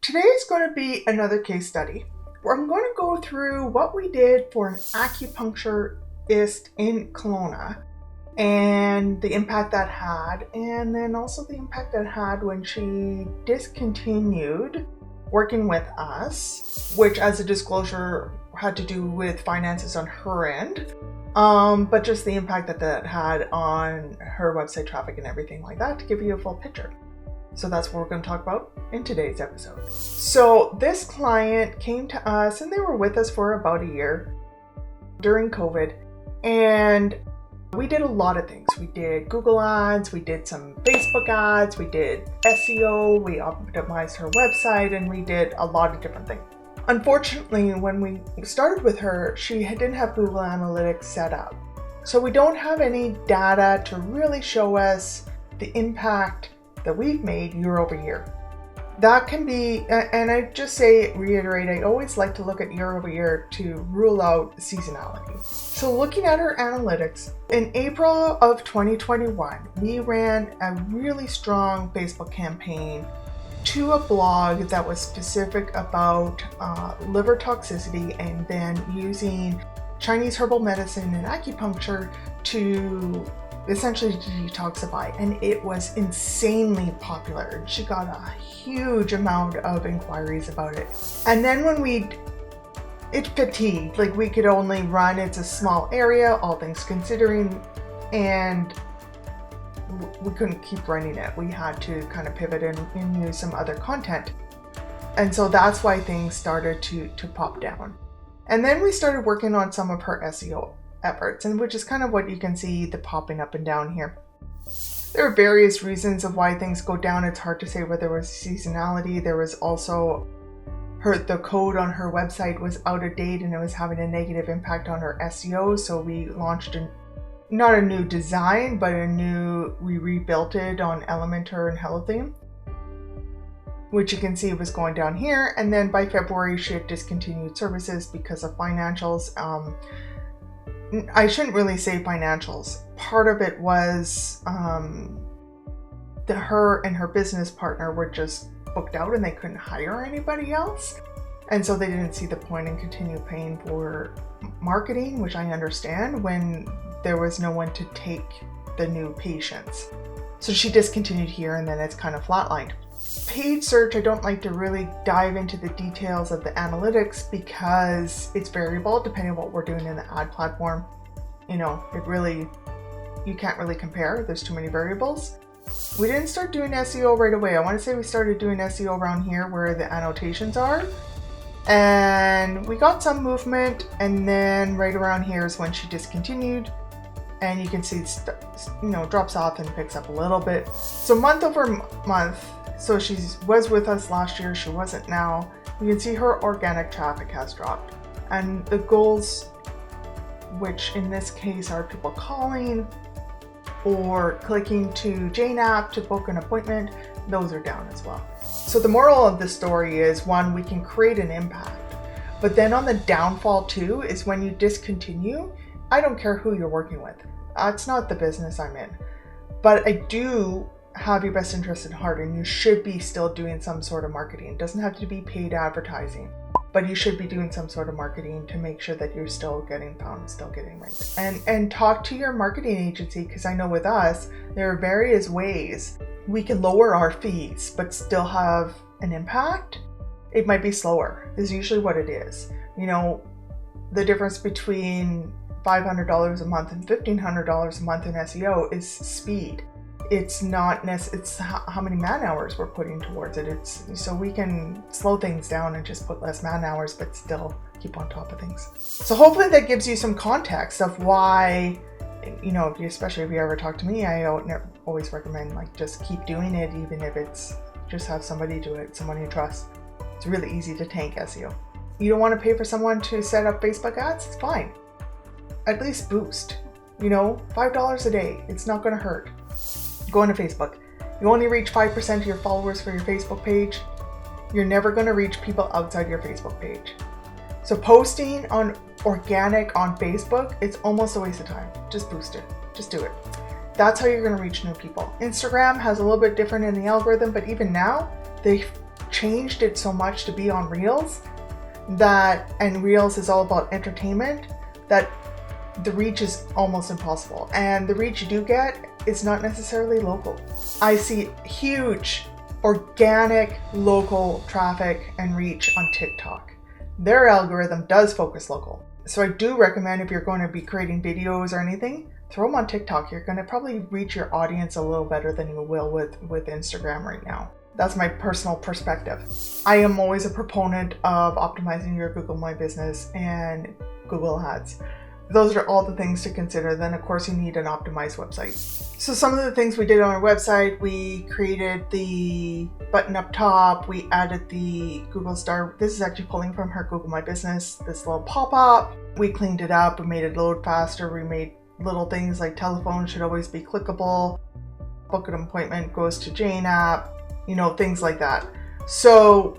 Today is going to be another case study where I'm going to go through what we did for an acupuncturist in Kelowna and the impact that had, and then also the impact that had when she discontinued working with us, which as a disclosure had to do with finances on her end, but just the impact that that had on her website traffic and everything like that to give you a full picture. So that's what we're going to talk about in today's episode. So this client came to us and they were with us for about a year during COVID. And we did a lot of things. We did Google ads, we did some Facebook ads, we did SEO, we optimized her website, and we did a lot of different things. Unfortunately, when we started with her, she didn't have Google Analytics set up. So we don't have any data to really show us the impact that we've made year over year. That can be, and I just reiterate, I always like to look at year over year to rule out seasonality. So looking at her analytics, in April of 2021, we ran a really strong Facebook campaign to a blog that was specific about liver toxicity, and then using Chinese herbal medicine and acupuncture to essentially detoxify, and it was insanely popular. She got a huge amount of inquiries about it. And then when it fatigued, like we could only run, it's a small area, all things considering, and we couldn't keep running it. We had to kind of pivot and use some other content. And so that's why things started to pop down. And then we started working on some of her SEO efforts, and which is kind of what you can see the popping up and down here. There are various reasons of why things go down. It's hard to say whether there was seasonality. There was also the code on her website was out of date and it was having a negative impact on her SEO. So we launched not a new design, but we rebuilt it on Elementor and Hello Theme, which you can see was going down here. And then by February, she had discontinued services because of financials. I shouldn't really say financials. Part of it was her and her business partner were just booked out and they couldn't hire anybody else. And so they didn't see the point in continue paying for marketing, which I understand, when there was no one to take the new patients. So she discontinued here, and then it's kind of flatlined. Paid search, I don't like to really dive into the details of the analytics because it's variable depending on what we're doing in the ad platform. You know, you can't really compare. There's too many variables. We didn't start doing SEO right away. I want to say we started doing SEO around here where the annotations are. And we got some movement, and then right around here is when she discontinued. And you can see it drops off and picks up a little bit. So month over month, so she was with us last year, she wasn't now. You can see her organic traffic has dropped. And the goals, which in this case are people calling or clicking to Jane app to book an appointment, those are down as well. So the moral of the story is, one, we can create an impact. But then on the downfall too is when you discontinue, I don't care who you're working with. It's not the business I'm in. But I do have your best interest at heart, and you should be still doing some sort of marketing. It doesn't have to be paid advertising, but you should be doing some sort of marketing to make sure that you're still getting found, still getting ranked. And talk to your marketing agency, because I know with us, there are various ways we can lower our fees, but still have an impact. It might be slower, is usually what it is. You know, the difference between $500 a month and $1,500 a month in SEO is speed. It's not it's how many man hours we're putting towards it. It's so we can slow things down and just put less man hours, but still keep on top of things. So hopefully that gives you some context of why, especially if you ever talk to me, I always recommend just keep doing it, even if it's just have somebody do it, someone you trust. It's really easy to tank SEO. You don't want to pay for someone to set up Facebook ads? It's fine. At least boost, $5 a day. It's not going to hurt. Go into Facebook. You only reach 5% of your followers for your Facebook page. You're never going to reach people outside your Facebook page. So posting on organic on Facebook, it's almost a waste of time. Just boost it. Just do it. That's how you're going to reach new people. Instagram has a little bit different in the algorithm, but even now, they changed it so much to be on Reels and Reels is all about entertainment, that the reach is almost impossible. And the reach you do get is not necessarily local. I see huge organic local traffic and reach on TikTok. Their algorithm does focus local. So I do recommend, if you're going to be creating videos or anything, throw them on TikTok. You're going to probably reach your audience a little better than you will with Instagram right now. That's my personal perspective. I am always a proponent of optimizing your Google My Business and Google Ads. Those are all the things to consider. Then of course you need an optimized website. So some of the things we did on our website, we created the button up top, we added the Google Star. This is actually pulling from her Google My Business, this little pop-up. We cleaned it up, we made it load faster, we made little things like telephone should always be clickable, book an appointment goes to Jane app, things like that. So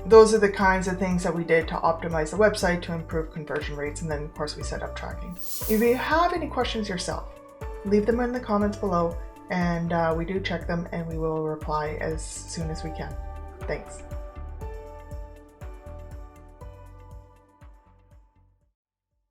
those are the kinds of things that we did to optimize the website to improve conversion rates. And then of course we set up tracking. If you have any questions yourself, leave them in the comments below, and we do check them and we will reply as soon as we can. Thanks.